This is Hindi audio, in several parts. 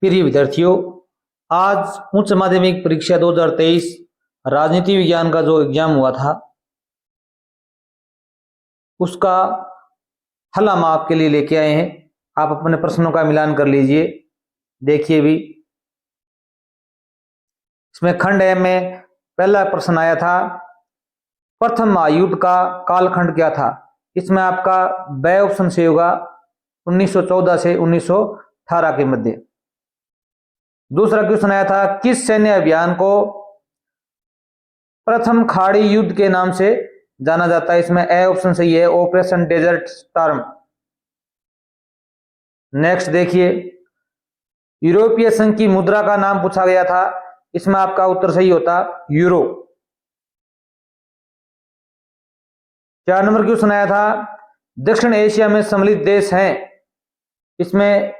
प्रिय विद्यार्थियों, आज उच्च माध्यमिक परीक्षा 2023 राजनीति विज्ञान का जो एग्जाम हुआ था उसका हल हम आपके लिए लेके आए हैं। आप अपने प्रश्नों का मिलान कर लीजिए। देखिए भी इसमें खंड ए में पहला प्रश्न आया था, प्रथम महायुद्ध का कालखंड क्या था। इसमें आपका ब ऑप्शन से होगा 1914 से 1918 के मध्य। दूसरा क्वेश्चन आया था, किस सैन्य अभियान को प्रथम खाड़ी युद्ध के नाम से जाना जाता है। इसमें ए ऑप्शन सही है, ऑपरेशन डेजर्ट स्टॉर्म। नेक्स्ट देखिए, यूरोपीय संघ की मुद्रा का नाम पूछा गया था। इसमें आपका उत्तर सही होता यूरो। 4 नंबर क्वेश्चन आया था, दक्षिण एशिया में सम्मिलित देश हैं। इसमें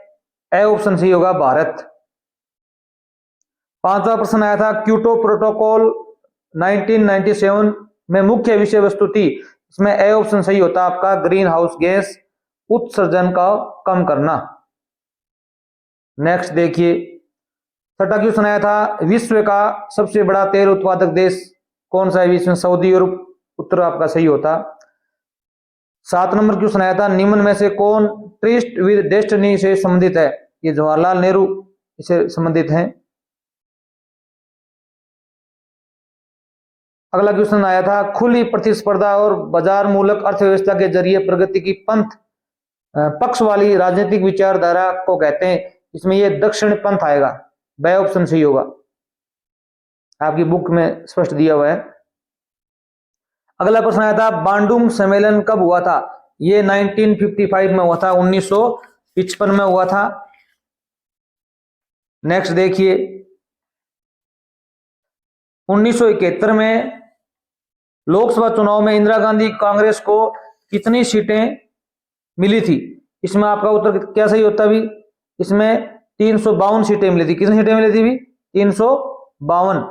ए ऑप्शन सही होगा भारत। 5वां प्रश्न आया था, क्योटो प्रोटोकॉल 1997 में मुख्य विषय वस्तु थी। इसमें ए ऑप्शन सही होता आपका ग्रीन हाउस गैस उत्सर्जन का कम करना। नेक्स्ट देखिए, 6वां क्वेश्चन आया था, विश्व का सबसे बड़ा तेल उत्पादक देश कौन सा है। इसमें सऊदी अरब उत्तर आपका सही होता। 7 नंबर क्वेश्चन आया था, निम्न में से कौन ट्रस्ट विद डेस्टिनी से संबंधित है। ये जवाहरलाल नेहरू इससे संबंधित हैं। अगला क्वेश्चन आया था, खुली प्रतिस्पर्धा और बाजार मूलक अर्थव्यवस्था के जरिए प्रगति की पंथ पक्ष वाली राजनीतिक विचारधारा को कहते हैं। इसमें ये दक्षिण पंथ आएगा, ब ऑप्शन सही होगा। आपकी बुक में स्पष्ट दिया हुआ है। अगला प्रश्न आया था, बांडुंग सम्मेलन कब हुआ था। ये 1955 में हुआ था, 1955 में हुआ था। नेक्स्ट देखिए, 1971 में लोकसभा चुनाव में इंदिरा गांधी कांग्रेस को कितनी सीटें मिली थी। इसमें आपका उत्तर क्या सही होता भी। इसमें 352 सीटें मिली थी। कितनी सीटें मिली थी भी, 352।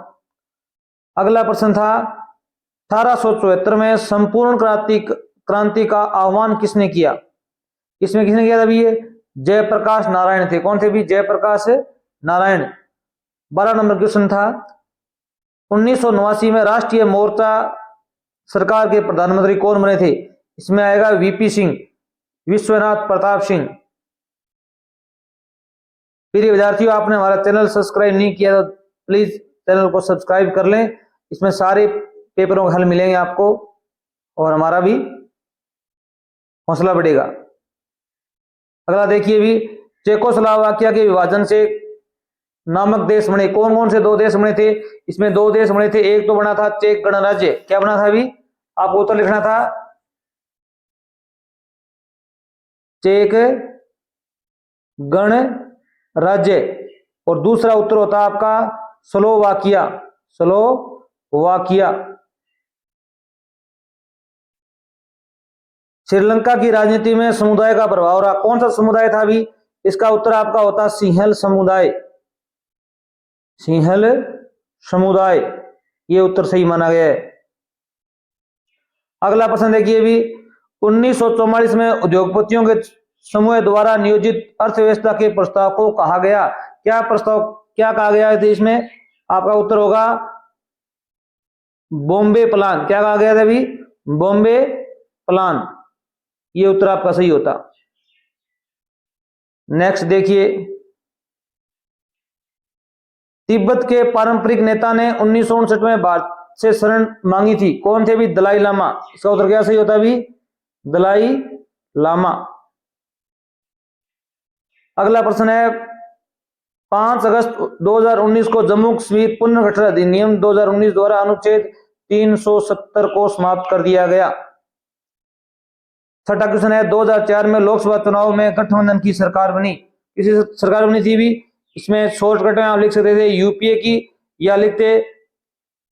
अगला प्रश्न था, 1874 में संपूर्ण क्रांति का आह्वान किसने किया। इसमें किसने किया था भी, ये जयप्रकाश नारायण थे। कौन थे भी, जयप्रकाश नारायण। 12 नंबर क्वेश्चन था, 1989 में राष्ट्रीय मोर्चा सरकार के प्रधानमंत्री कौन बने थे। इसमें आएगा वीपी सिंह, विश्वनाथ प्रताप सिंह। प्रिय विद्यार्थियों, आपने हमारा चैनल सब्सक्राइब नहीं किया तो प्लीज चैनल को सब्सक्राइब कर लें। इसमें सारे पेपरों के हल मिलेंगे आपको और हमारा भी हौसला बढ़ेगा। अगला देखिए भी, चेकोस्लोवाकिया के विभाजन से नामक देश बने। कौन कौन से 2 देश बने थे। इसमें 2 देश बने थे। एक तो बना था चेक गणराज्य। क्या बना था अभी, आपको उत्तर लिखना था चेक गणराज्य, और दूसरा उत्तर होता आपका स्लोवाकिया। स्लोवाकिया। श्रीलंका की राजनीति में समुदाय का प्रभाव रहा। कौन सा समुदाय था अभी, इसका उत्तर आपका होता सिंहल समुदाय। सिंहल समुदाय, ये उत्तर सही माना गया है। अगला प्रश्न देखिए भी, 1944 में उद्योगपतियों के समूह द्वारा नियोजित अर्थव्यवस्था के प्रस्ताव को कहा गया। क्या प्रस्ताव, क्या कहा गया है इसमें, आपका उत्तर होगा बॉम्बे प्लान। क्या कहा गया था अभी, बॉम्बे प्लान। ये उत्तर आपका सही होता। नेक्स्ट देखिए, तिब्बत के पारंपरिक नेता ने 1959 में भारत से शरण मांगी थी। कौन थे भी, दलाई लामा। इसका उत्तर क्या सही होता भी, दलाई लामा। अगला प्रश्न है, 5 अगस्त 2019 को जम्मू कश्मीर पुनर्गठन अधिनियम 2019 द्वारा अनुच्छेद 370 को समाप्त कर दिया गया। 6वां क्वेश्चन है, 2004 में लोकसभा चुनाव में गठबंधन की सरकार बनी। किसी सरकार बनी थी भी। इसमें शॉर्टकट में आप लिख सकते थे यूपीए की, या लिखते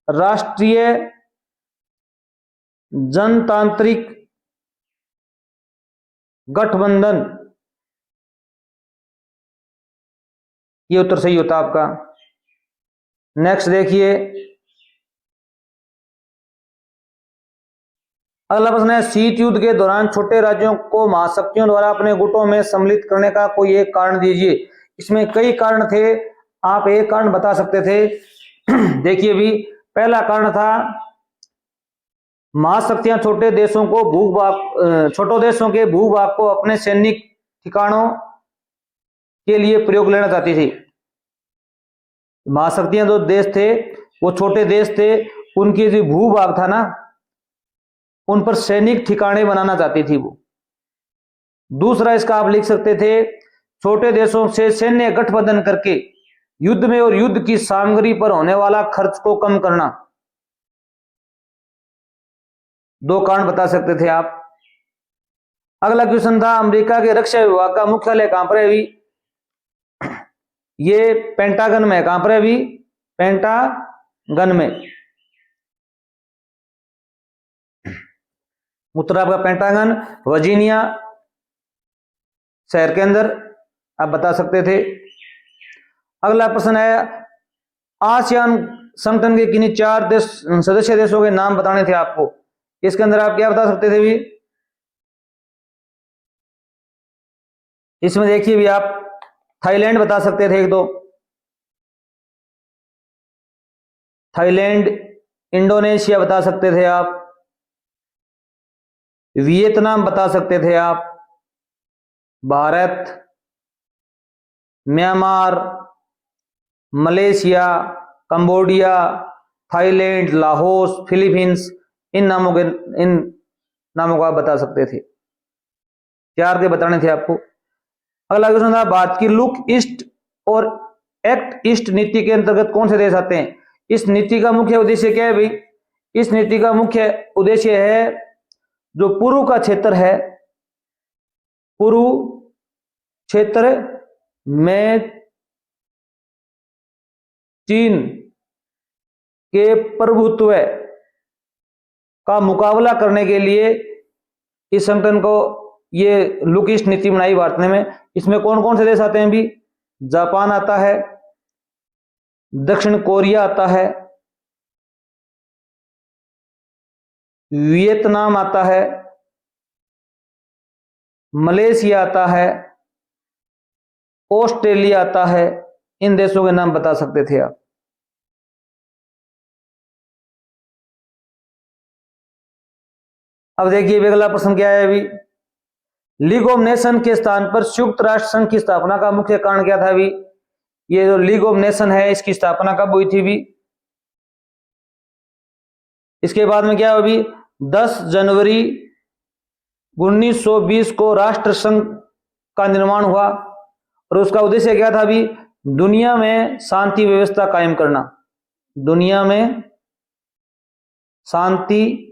राष्ट्रीय जनतांत्रिक गठबंधन। ये उत्तर सही होता आपका। नेक्स्ट देखिए, अगला प्रश्न है, शीत युद्ध के दौरान छोटे राज्यों को महाशक्तियों द्वारा अपने गुटों में सम्मिलित करने का कोई एक कारण दीजिए। इसमें कई कारण थे, आप एक कारण बता सकते थे। देखिए भी, पहला कारण था महाशक्तियां छोटे देशों के भूभाग को अपने सैनिक ठिकानों के लिए प्रयोग लेना चाहती थी। महाशक्तियां जो देश थे वो छोटे देश थे, उनके जो भूभाग था ना, उन पर सैनिक ठिकाने बनाना चाहती थी वो। दूसरा इसका आप लिख सकते थे, छोटे देशों से सैन्य गठबंधन करके युद्ध में और युद्ध की सामग्री पर होने वाला खर्च को कम करना। दो कारण बता सकते थे आप। अगला क्वेश्चन था, अमेरिका के रक्षा विभाग का मुख्यालय कहां पर है अभी? ये पेंटागन में, कहां पर है अभी? पेंटागन में। उत्तर आपका पेंटागन, वर्जीनिया शहर के अंदर, आप बता सकते थे। अगला प्रश्न है, आसियान संगठन के किन्हीं 4 सदस्य देशों के नाम बताने थे आपको। इसके अंदर आप क्या बता सकते थे भी? इसमें देखिए भी, आप थाईलैंड बता सकते थे एक दो, थाईलैंड, इंडोनेशिया बता सकते थे आप, वियतनाम बता सकते थे आप, Bharat, Myanmar, Malaysia, Cambodia, Thailand, Laos, Philippines, इन नामों को आप बता सकते थे। 4 के बताने थे आपको। अगला क्वेश्चन था, भारत की लुक ईस्ट और एक्ट ईस्ट नीति के अंतर्गत कौन से देश आते हैं? इस नीति का मुख्य उद्देश्य क्या है भाई? इस नीति का मुख्य उद्देश्य है, जो पूर्व का क्षेत्र है, पूर्व क्षेत्र में चीन के प्रभुत्व का मुकाबला करने के लिए इस संगठन को ये लुक ईस्ट नीति बनाई भारत ने। में इसमें कौन कौन से देश आते हैं भी? जापान आता है, दक्षिण कोरिया आता है, वियतनाम आता है, मलेशिया आता है, ऑस्ट्रेलिया आता है। इन देशों के नाम बता सकते थे आप। अब देखिए अगला प्रश्न क्या है अभी, लीग ऑफ नेशन के स्थान पर संयुक्त राष्ट्र संघ की स्थापना का मुख्य कारण क्या था अभी? ये जो लीग ऑफ नेशन है, इसकी स्थापना कब हुई थी भी? इसके बाद में क्या अभी, 10 जनवरी 1920 को राष्ट्र संघ का निर्माण हुआ, और उसका उद्देश्य क्या था अभी? दुनिया में शांति व्यवस्था कायम करना, दुनिया में शांति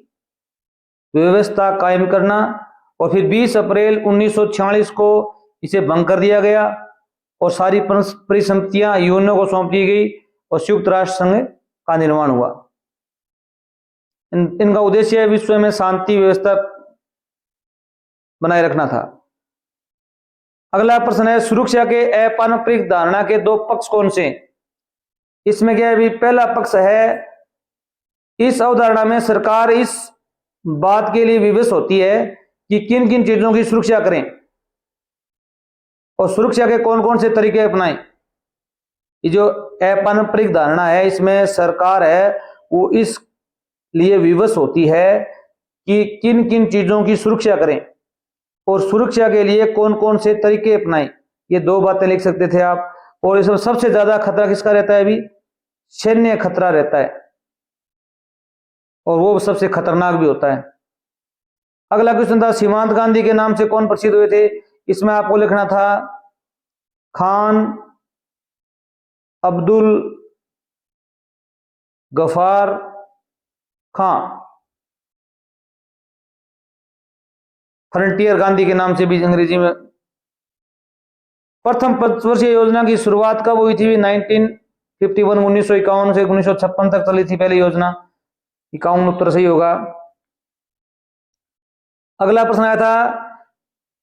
व्यवस्था कायम करना। और फिर 20 अप्रैल 1946 को इसे भंग कर दिया गया और सारी परिसंपत्तियां यूएनओ को सौंप दी गई और संयुक्त राष्ट्र संघ का निर्माण हुआ। इनका उद्देश्य है विश्व में शांति व्यवस्था बनाए रखना था। अगला प्रश्न है, सुरक्षा के अपारंपरिक धारणा के 2 पक्ष कौन से? इसमें क्या है अभी? पहला पक्ष है, इस अवधारणा में सरकार इस बात के लिए विवश होती है कि किन किन चीजों की सुरक्षा करें और सुरक्षा के कौन कौन से तरीके अपनाएं। ये जो अपारंपरिक धारणा है, इसमें सरकार है वो इस लिए विवश होती है कि किन किन चीजों की सुरक्षा करें और सुरक्षा के लिए कौन कौन से तरीके अपनाएं। ये 2 बातें लिख सकते थे आप। और इसमें सबसे ज्यादा खतरा किसका रहता है अभी? सैन्य खतरा रहता है, और वो सबसे खतरनाक भी होता है। अगला क्वेश्चन था, सीमांत गांधी के नाम से कौन प्रसिद्ध हुए थे? इसमें आपको लिखना था खान अब्दुल गफार खां, फ्रंटियर गांधी के नाम से भी अंग्रेजी में। प्रथम पंचवर्षीय योजना की शुरुआत कब हुई थी? 1951, 1951 से 1956 तक चली थी पहली योजना। 51 उत्तर सही होगा। अगला प्रश्न आया था,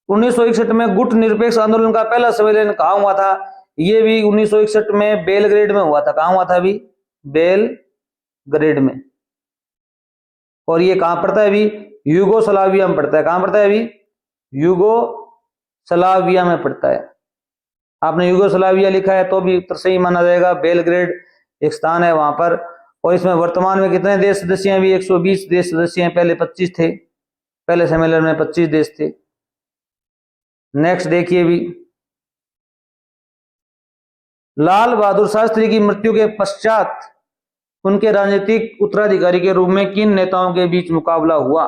1961 में गुट निरपेक्ष आंदोलन का पहला सम्मेलन कहां हुआ था? ये भी 1961 में बेलग्रेड में हुआ था। कहां हुआ था अभी? बेलग्रेड में। और ये कहां पड़ता है अभी? यूगोस्लाविया में पड़ता है। कहां पड़ता है अभी? यूगोस्लाविया में पड़ता है। आपने यूगोस्लाविया लिखा है तो भी उत्तर सही माना जाएगा। बेलग्रेड एक स्थान है वहां पर। और इसमें वर्तमान में कितने देश सदस्य हैं? भी 120 देश सदस्य हैं। पहले 25 थे, पहले सम्मेलन में 25 देश थे। नेक्स्ट देखिए भी, लाल बहादुर शास्त्री की मृत्यु के पश्चात उनके राजनीतिक उत्तराधिकारी के रूप में किन नेताओं के बीच मुकाबला हुआ?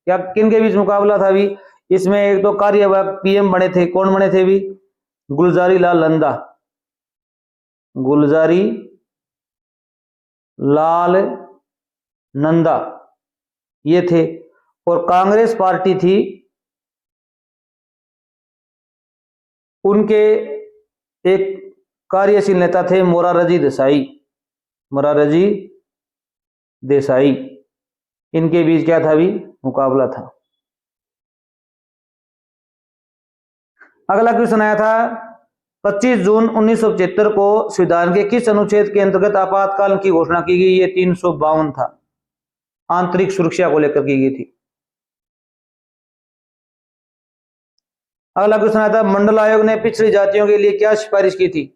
क्या किन के बीच मुकाबला था भी? इसमें एक तो कार्यवाहक पीएम बने थे। कौन बने थे भी? गुलजारी लाल नंदा, गुलजारी लाल नंदा ये थे। और कांग्रेस पार्टी थी, उनके एक कार्यशील नेता थे मोरारजी देसाई, मोरारजी देसाई। इनके बीच क्या था भी? मुकाबला था। अगला क्वेश्चन आया था 25 जून 1975 को संविधान के किस अनुच्छेद के अंतर्गत आपातकाल की घोषणा की गई? ये 352 था, आंतरिक सुरक्षा को लेकर की गई थी। अगला क्वेश्चन आया था मंडल आयोग ने पिछड़ी जातियों के लिए क्या सिफारिश की थी?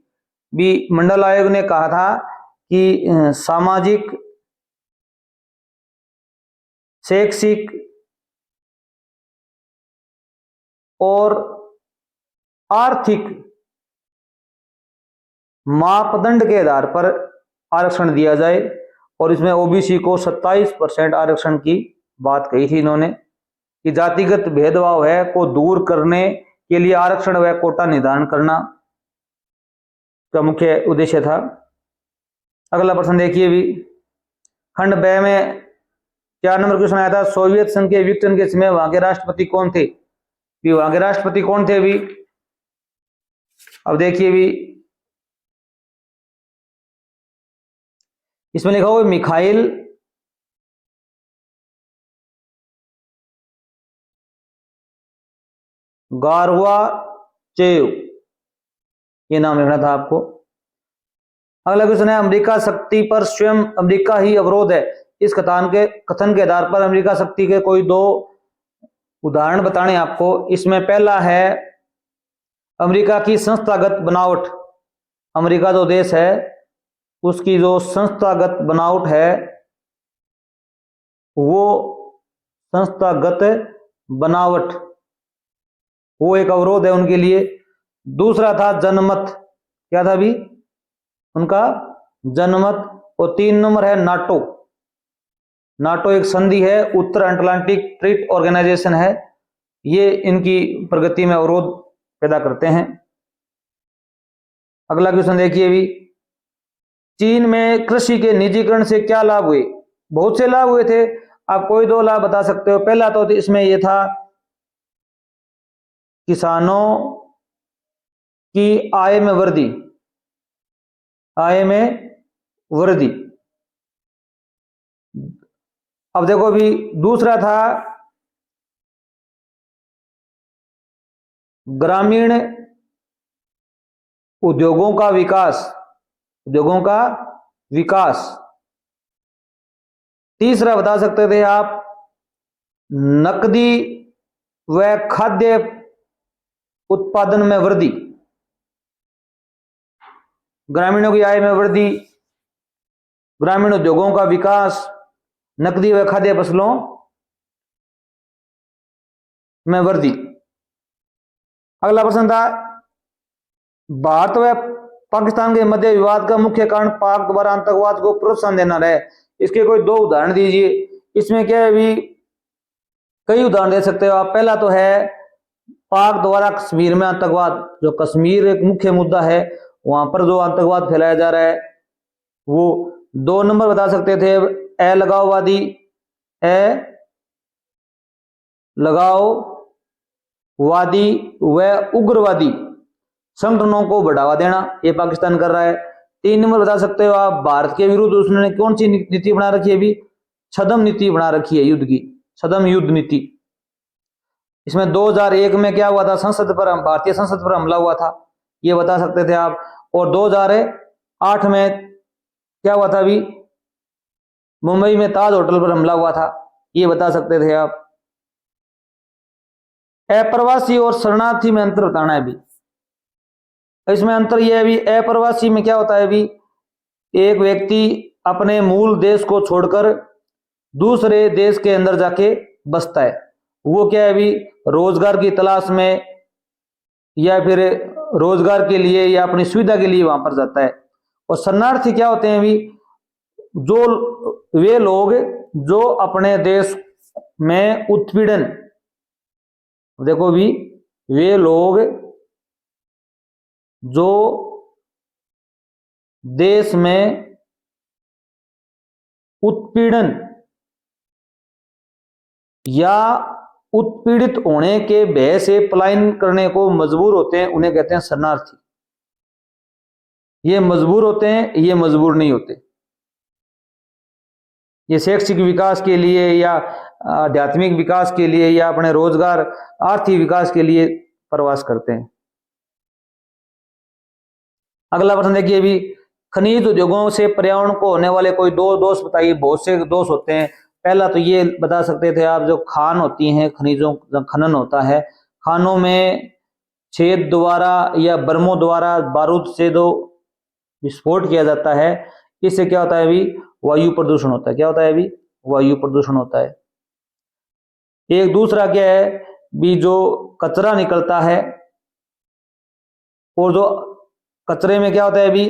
भी मंडल आयोग ने कहा था कि सामाजिक, शैक्षिक और आर्थिक मापदंड के आधार पर आरक्षण दिया जाए। और इसमें ओबीसी को 27% आरक्षण की बात कही थी इन्होंने, कि जातिगत भेदभाव है को दूर करने के लिए आरक्षण व कोटा निर्धारण करना का मुख्य उद्देश्य था। अगला प्रश्न देखिए भी, खंड ब में 4 नंबर क्वेश्चन आया था सोवियत संघ के विघटन के समय वहां के राष्ट्रपति कौन थे? भी वहां के राष्ट्रपति कौन थे भी? अब देखिए भी, इसमें लिखा हुआ मिखाइल गोर्बाचेव, ये नाम लिखना था आपको। अगला क्वेश्चन है अमेरिका शक्ति पर स्वयं अमेरिका ही अवरोध है। इस कथन के आधार पर अमेरिका शक्ति के कोई 2 उदाहरण बताने आपको। इसमें पहला है अमेरिका की संस्थागत बनावट। अमेरिका जो देश है उसकी जो संस्थागत बनावट है वो संस्थागत बनावट वो एक अवरोध है उनके लिए। दूसरा था जनमत, क्या था भी? उनका जनमत। और 3 नंबर है नाटो। नाटो एक संधि है, उत्तर अटलांटिक ट्रीटी ऑर्गेनाइजेशन है, ये इनकी प्रगति में अवरोध पैदा करते हैं। अगला क्वेश्चन देखिए भी, चीन में कृषि के निजीकरण से क्या लाभ हुए? बहुत से लाभ हुए थे, आप कोई 2 लाभ बता सकते हो। पहला तो इसमें यह था किसानों की आय में वृद्धि, आय में वृद्धि। अब देखो अभी दूसरा था ग्रामीण उद्योगों का विकास, उद्योगों का विकास। तीसरा बता सकते थे आप नकदी व खाद्य उत्पादन में वृद्धि, ग्रामीणों की आय में वृद्धि, ग्रामीण उद्योगों का विकास, नकदी व खाद्य फसलों में वृद्धि। अगला प्रश्न था भारत व पाकिस्तान के मध्य विवाद का मुख्य कारण पाक द्वारा आतंकवाद को प्रोत्साहन देना रहे। इसके कोई 2 उदाहरण दीजिए। इसमें क्या है भी, कई उदाहरण दे सकते हो आप। पहला तो है पाक द्वारा कश्मीर में आतंकवाद, जो कश्मीर एक मुख्य मुद्दा है, वहां पर जो आतंकवाद फैलाया जा रहा है वो। 2 नंबर बता सकते थे अलगाववादी, अलगाववादी व उग्रवादी संगठनों को बढ़ावा देना, ये पाकिस्तान कर रहा है। 3 नंबर बता सकते हो आप भारत के विरुद्ध उसने कौन सी नीति बना रखी है भी? छद्म नीति बना रखी है, युद्ध की छद्म युद्ध नीति। इसमें 2001 में क्या हुआ था? संसद पर, भारतीय संसद पर हमला हुआ था, ये बता सकते थे आप। और 2008 में क्या हुआ था भी? मुंबई में ताज होटल पर हमला हुआ था, ये बता सकते थे आप। अप्रवासी और शरणार्थी में अंतर बताना है भी। इसमें अंतर यह है भी, अप्रवासी में क्या होता है भी, एक व्यक्ति अपने मूल देश को छोड़कर दूसरे देश के अंदर जाके बसता है। वो क्या है भी, रोजगार की तलाश में या फिर रोजगार के लिए या अपनी सुविधा के लिए वहां पर जाता है। और शरणार्थी क्या होते हैं भी, जो वे लोग जो अपने देश में उत्पीड़न, देखो भी, वे लोग जो देश में उत्पीड़न या उत्पीड़ित होने के भय से पलायन करने को मजबूर होते हैं, उन्हें कहते हैं शरणार्थी। ये मजबूर होते हैं, ये मजबूर नहीं होते। ये शैक्षिक विकास के लिए या आध्यात्मिक विकास के लिए या अपने रोजगार आर्थिक विकास के लिए प्रवास करते हैं। अगला प्रश्न देखिए भी, खनिज उद्योगों से पर्यावरण को होने वाले कोई दो दोष बताइए। बहुत से दोष होते हैं। पहला तो ये बता सकते थे आप, जो खान होती हैं, खनिजों का खनन होता है, खानों में छेद द्वारा या बर्मों द्वारा बारूद से जो विस्फोट किया जाता है, इससे क्या होता है भी, वायु प्रदूषण होता है। क्या होता है भी, वायु प्रदूषण होता है। एक दूसरा क्या है भी, जो कचरा निकलता है, और जो कचरे में क्या होता है भी,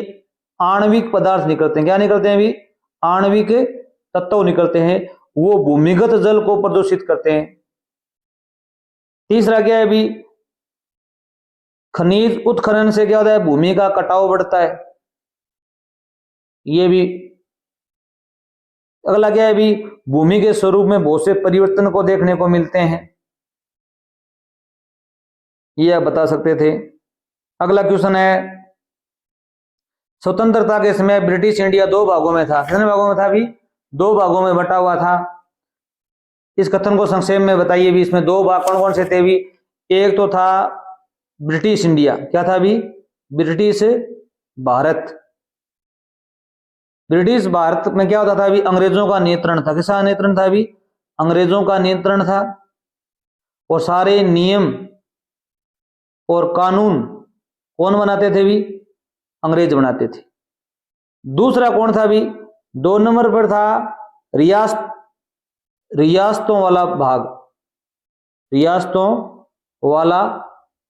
आणविक पदार्थ निकलते हैं। क्या निकलते हैं भी, आणविक तत्व निकलते हैं, वो भूमिगत जल को प्रदूषित करते हैं। तीसरा क्या है भी, खनिज उत्खनन से क्या होता है, भूमि का कटाव बढ़ता है, ये भी। अगला क्या है भी, भूमि के स्वरूप में बहुत से परिवर्तन को देखने को मिलते हैं, ये आप बता सकते थे। अगला क्वेश्चन है, स्वतंत्रता के समय ब्रिटिश इंडिया दो भागों में था। कितने भागों में था भी, दो भागों में बटा हुआ था। इस कथन को संक्षेप में बताइए भी, इसमें दो भाग कौन कौन से थे भी। एक तो था ब्रिटिश इंडिया, क्या था भी, ब्रिटिश भारत। ब्रिटिश भारत में क्या होता था भी, अंग्रेजों का नियंत्रण था। किसका नियंत्रण था भी, अंग्रेजों का नियंत्रण था। और सारे नियम और कानून कौन बनाते थे भी, अंग्रेज बनाते थे। दूसरा कौन था भी, दो नंबर पर था रियासतों वाला भाग, रियासतों वाला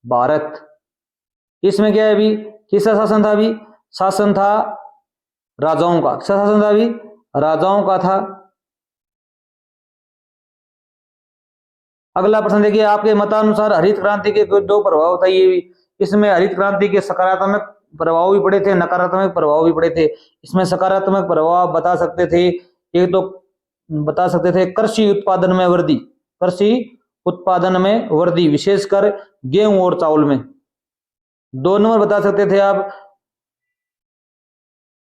भारत। इसमें क्या है भी, किसका शासन था भी, शासन था राजाओं का। किसका शासन था भी, राजाओं का था। अगला प्रश्न देखिए, आपके मतानुसार हरित क्रांति के कोई दो प्रभाव बताइए भी। इसमें हरित क्रांति के सकारात्मक प्रभाव भी पड़े थे, नकारात्मक प्रभाव भी पड़े थे। इसमें सकारात्मक प्रभाव बता सकते थे, एक तो बता सकते थे कृषि उत्पादन में वृद्धि, कृषि उत्पादन में वृद्धि, विशेषकर गेहूं और चावल में। दो नंबर बता सकते थे आप,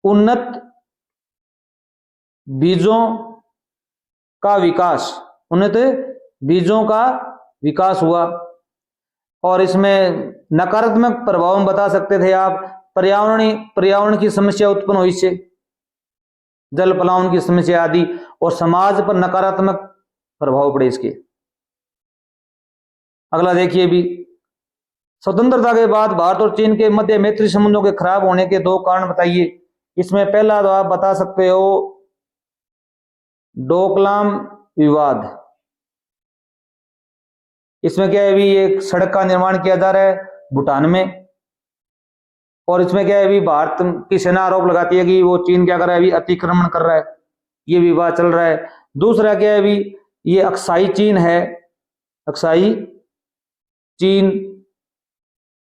उन्नत बीजों का विकास, उन्नत बीजों का विकास हुआ। और इसमें नकारात्मक प्रभाव बता सकते थे आप, पर्यावरण की समस्या उत्पन्न हुई इससे, जल पलायन की समस्या आदि, और समाज पर नकारात्मक प्रभाव पड़े इसके। अगला देखिए भी, स्वतंत्रता के बाद भारत और चीन के मध्य मैत्री संबंधों के खराब होने के दो कारण बताइए। इसमें पहला तो आप बता सकते हो डोकलाम विवाद। इसमें क्या है भी, एक सड़क का निर्माण किया जा रहा है भूटान में, और इसमें क्या है भी, भारत की सेना आरोप लगाती है कि वो चीन क्या कर रहा है अभी, अतिक्रमण कर रहा है, ये विवाद चल रहा है। दूसरा क्या है भी, ये अक्साई चीन है, अक्साई चीन,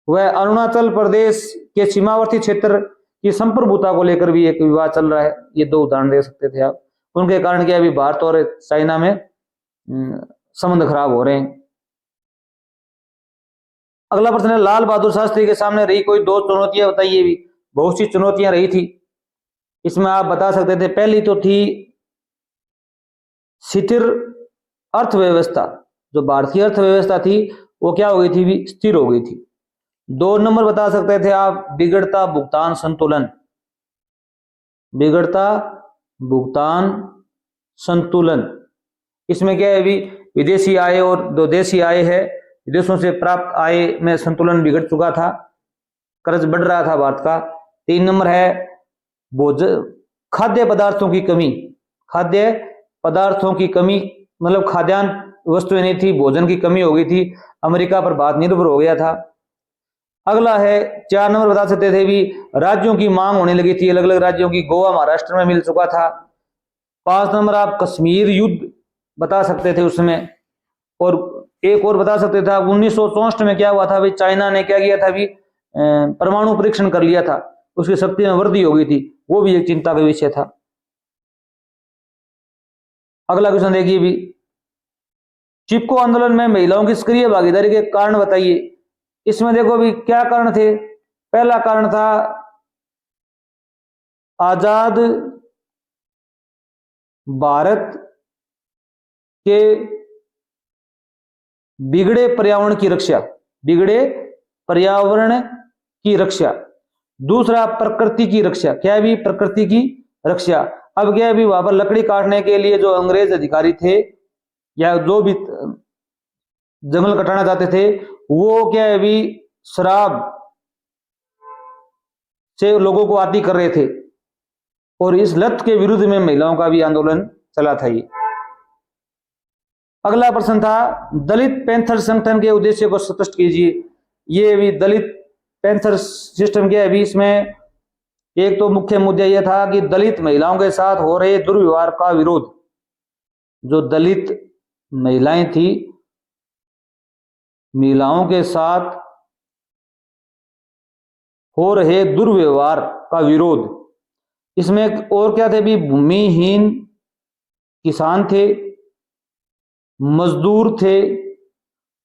वह अरुणाचल प्रदेश के सीमावर्ती क्षेत्र की संप्रभुता को लेकर भी एक विवाद चल रहा है। ये दो उदाहरण दे सकते थे आप। उनके कारण क्या है भी, भारत और चाइना में संबंध खराब हो रहे हैं। अगला प्रश्न है, लाल बहादुर शास्त्री के सामने रही कोई दो चुनौतियां बताइए भी। बहुत सी चुनौतियां रही थी, इसमें आप बता सकते थे। पहली तो थी स्थिर अर्थव्यवस्था, जो भारतीय अर्थव्यवस्था थी वो क्या हो गई थी भी, स्थिर हो गई थी। दो नंबर बता सकते थे आप, बिगड़ता भुगतान संतुलन, बिगड़ता भुगतान संतुलन। इसमें क्या है भी, विदेशी आय और जो देशी आय है, विदेशों से प्राप्त आय में संतुलन बिगड़ चुका था। कर्ज बढ़ रहा था भारत का। 3 नंबर है भोजन खाद्य पदार्थों की कमी, खाद्य पदार्थों की कमी मतलब खाद्यान्न वस्तुएं नहीं थी, भोजन की कमी हो गई थी, अमेरिका पर भारत निर्भर हो गया था। अगला है 4 नंबर बता सकते थे भी राज्यों की मांग होने लगी थी, अलग अलग राज्यों की, गोवा महाराष्ट्र में मिल चुका था। 5 नंबर आप कश्मीर युद्ध बता सकते थे उसमें। और एक और बता सकते थे 1964 में क्या हुआ था भाई, चाइना ने क्या किया था भी परमाणु परीक्षण कर लिया था, उसकी शक्ति में वृद्धि हो गई थी, वो भी एक चिंता का विषय था। अगला क्वेश्चन देखिए भी चिपको आंदोलन में महिलाओं की सक्रिय भागीदारी के कारण बताइए। इसमें देखो भी क्या कारण थे। पहला कारण था आजाद भारत के बिगड़े पर्यावरण की रक्षा, बिगड़े पर्यावरण की रक्षा। दूसरा प्रकृति की रक्षा, क्या है भी प्रकृति की रक्षा। अब क्या है भी वहां पर लकड़ी काटने के लिए जो अंग्रेज अधिकारी थे या जो भी जंगल कटाना चाहते थे वो क्या है भी शराब से लोगों को आदी कर रहे थे, और इस लत के विरुद्ध में महिलाओं का भी आंदोलन चला था ये। अगला प्रश्न था दलित पैंथर संगठन के उद्देश्य को स्पष्ट कीजिए। ये भी दलित पैंथर सिस्टम क्या है भी, इसमें एक तो मुख्य मुद्दा यह था कि दलित महिलाओं के साथ हो रहे दुर्व्यवहार का विरोध। जो दलित महिलाएं थी, महिलाओं के साथ हो रहे दुर्व्यवहार का विरोध। इसमें और क्या थे भी भूमिहीन किसान थे, मजदूर थे,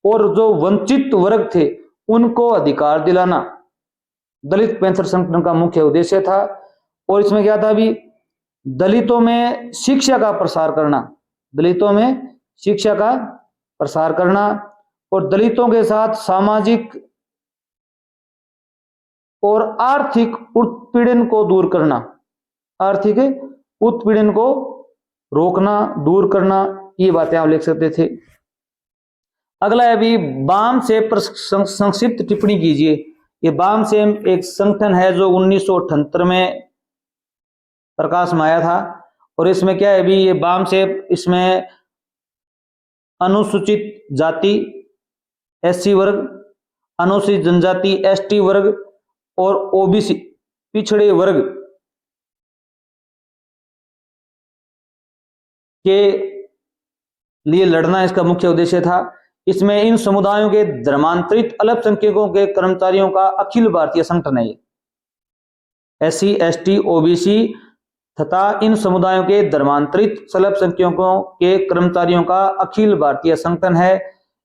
और जो वंचित वर्ग थे उनको अधिकार दिलाना दलित पैंथर संगठन का मुख्य उद्देश्य था। और इसमें क्या था भी दलितों में शिक्षा का प्रसार करना, दलितों में शिक्षा का प्रसार करना, और दलितों के साथ सामाजिक और आर्थिक उत्पीड़न को दूर करना, आर्थिक उत्पीड़न को रोकना, दूर करना, ये बातें आप लिख सकते थे। अगला है अभी बाम से संक्षिप्त टिप्पणी कीजिए। ये बाम से एक संगठन है जो 1978 में प्रकाश में आया था, और इसमें क्या है भी ये बाम से इसमें अनुसूचित जाति एससी वर्ग, अनुसूचित जनजाति एसटी वर्ग और ओबीसी पिछड़े वर्ग के लिए लड़ना इसका मुख्य उद्देश्य था। इसमें इन समुदायों के धर्मांतरित अल्पसंख्यकों के कर्मचारियों का अखिल भारतीय संगठन है। एससी एसटी ओबीसी तथा इन समुदायों के धर्मांतरित अल्पसंख्यकों के कर्मचारियों का अखिल भारतीय संगठन है।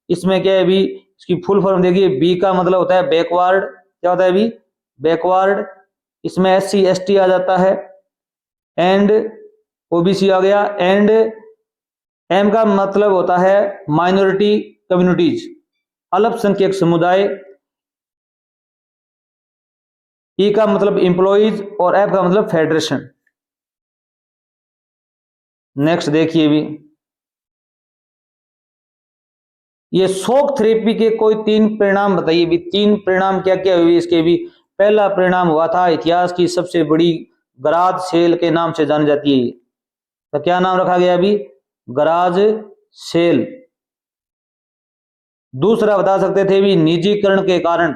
इसमें क्या है भी इसकी फुल फॉर्म देखिए, बी का मतलब होता है बैकवर्ड, क्या होता है भी बैकवर्ड, इसमें एससी एसटी आ जाता है, एंड ओबीसी आ गया, एंड एम का मतलब होता है माइनॉरिटी कम्युनिटीज, अल्पसंख्यक समुदाय, ई का मतलब एम्प्लॉइज और एफ का मतलब फेडरेशन। नेक्स्ट देखिए भी ये शॉक थेरेपी के कोई 3 परिणाम बताइए भी। 3 परिणाम क्या क्या हुए इसके भी। पहला परिणाम हुआ था इतिहास की सबसे बड़ी गराज सेल के नाम से जानी जाती है। तो क्या नाम रखा गया अभी, गराज सेल। दूसरा बता सकते थे भी निजीकरण के कारण,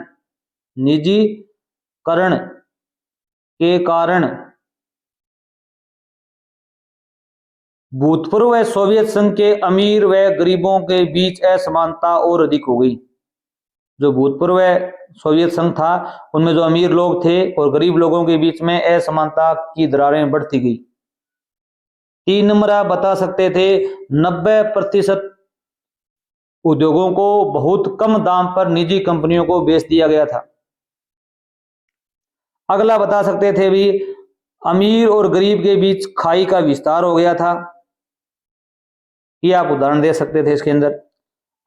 निजीकरण के कारण भूतपूर्व व सोवियत संघ के अमीर व गरीबों के बीच असमानता और अधिक हो गई। जो भूतपूर्व सोवियत संघ था उनमें जो अमीर लोग थे और गरीब लोगों के बीच में असमानता की दरारें बढ़ती गई। 3 नंबर आप बता सकते थे 90% उद्योगों को बहुत कम दाम पर निजी कंपनियों को बेच दिया गया था। अगला बता सकते थे भी अमीर और गरीब के बीच खाई का विस्तार हो गया था। ये आप उदाहरण दे सकते थे इसके अंदर।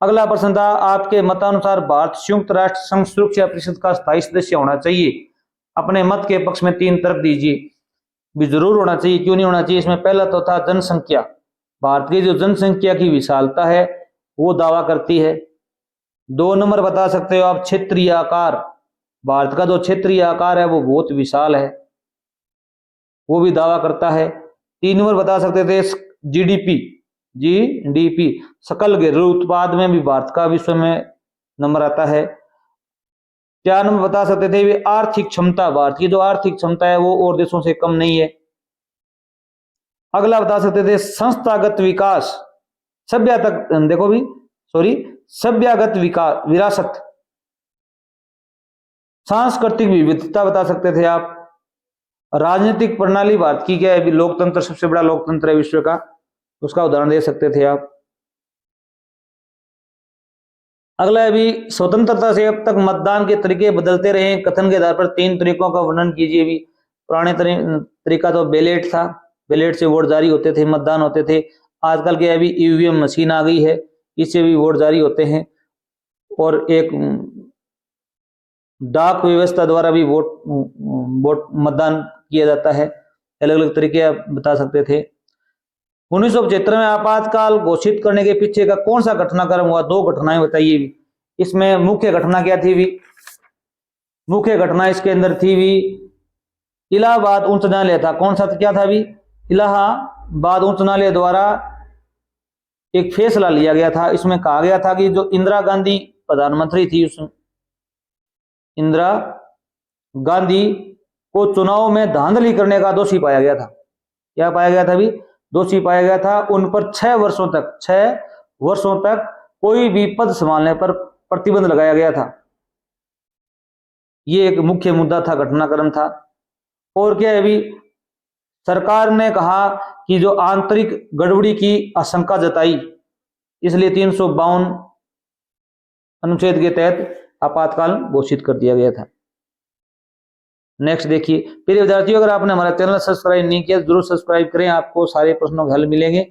अगला प्रश्न था आपके मतानुसार भारत संयुक्त राष्ट्र संघ सुरक्षा परिषद का स्थायी सदस्य होना चाहिए। अपने मत के पक्ष में 3 तर्क दीजिए। भी जरूर होना चाहिए, क्यों नहीं होना चाहिए। इसमें पहला तो था जनसंख्या। भारत की जो जनसंख्या की विशालता है वो दावा करती है। 2 नंबर बता सकते हो आप क्षेत्रीय आकार। भारत का जो क्षेत्रीय आकार है वो बहुत विशाल है, वो भी दावा करता है। 3 नंबर बता सकते थे जीडीपी, जीडीपी सकल घरेलू उत्पाद में भी भारत का विश्व में नंबर आता है। 4 नंबर बता सकते थे भी आर्थिक क्षमता, भारत की जो आर्थिक क्षमता है वो और देशों से कम नहीं है। अगला बता सकते थे संस्थागत विकास, सभ्यता देखो भी सॉरी सभ्यगत विकास, विरासत, सांस्कृतिक विविधता बता सकते थे आप। राजनीतिक प्रणाली भारत की क्या है, लोकतंत्र सबसे बड़ा लोकतंत्र है विश्व का, उसका उदाहरण दे सकते थे आप। अगला है भी स्वतंत्रता से अब तक मतदान के तरीके बदलते रहे, कथन के आधार पर 3 तरीकों का वर्णन कीजिए भी। पुराने तरीका तो बैलेट था, बैलेट से वोट जारी होते थे, मतदान होते थे। आजकल के अभी ईवीएम मशीन आ गई है, इससे भी वोट जारी होते हैं। और एक डाक व्यवस्था द्वारा भी वोट मतदान किया जाता है। अलग अलग तरीके आप बता सकते थे। 1975 में आपातकाल घोषित करने के पीछे का कौन सा घटनाक्रम हुआ, 2 घटनाएं बताइए भी। इसमें मुख्य घटना क्या थी भी, मुख्य घटना इसके अंदर थी भी इलाहाबाद उच्च न्यायालय था। कौन सा क्या था भी, इलाहाबाद उच्च न्यायालय द्वारा एक फैसला लिया गया था। इसमें कहा गया था कि जो इंदिरा गांधी प्रधानमंत्री थी, उस इंदिरा गांधी को चुनाव में धांधली करने का दोषी पाया गया था। क्या पाया गया था भी, दोषी पाया गया था। उन पर 6 वर्षों तक कोई भी पद संभालने पर प्रतिबंध लगाया गया था। ये एक मुख्य मुद्दा था, घटनाक्रम था। और क्या है भी, सरकार ने कहा कि जो आंतरिक गड़बड़ी की आशंका जताई, इसलिए 352 अनुच्छेद के तहत आपातकाल घोषित कर दिया गया था। नेक्स्ट देखिए, प्रिय विद्यार्थियों, अगर आपने हमारा चैनल सब्सक्राइब नहीं किया जरूर सब्सक्राइब करें, आपको सारे प्रश्नों के हल मिलेंगे।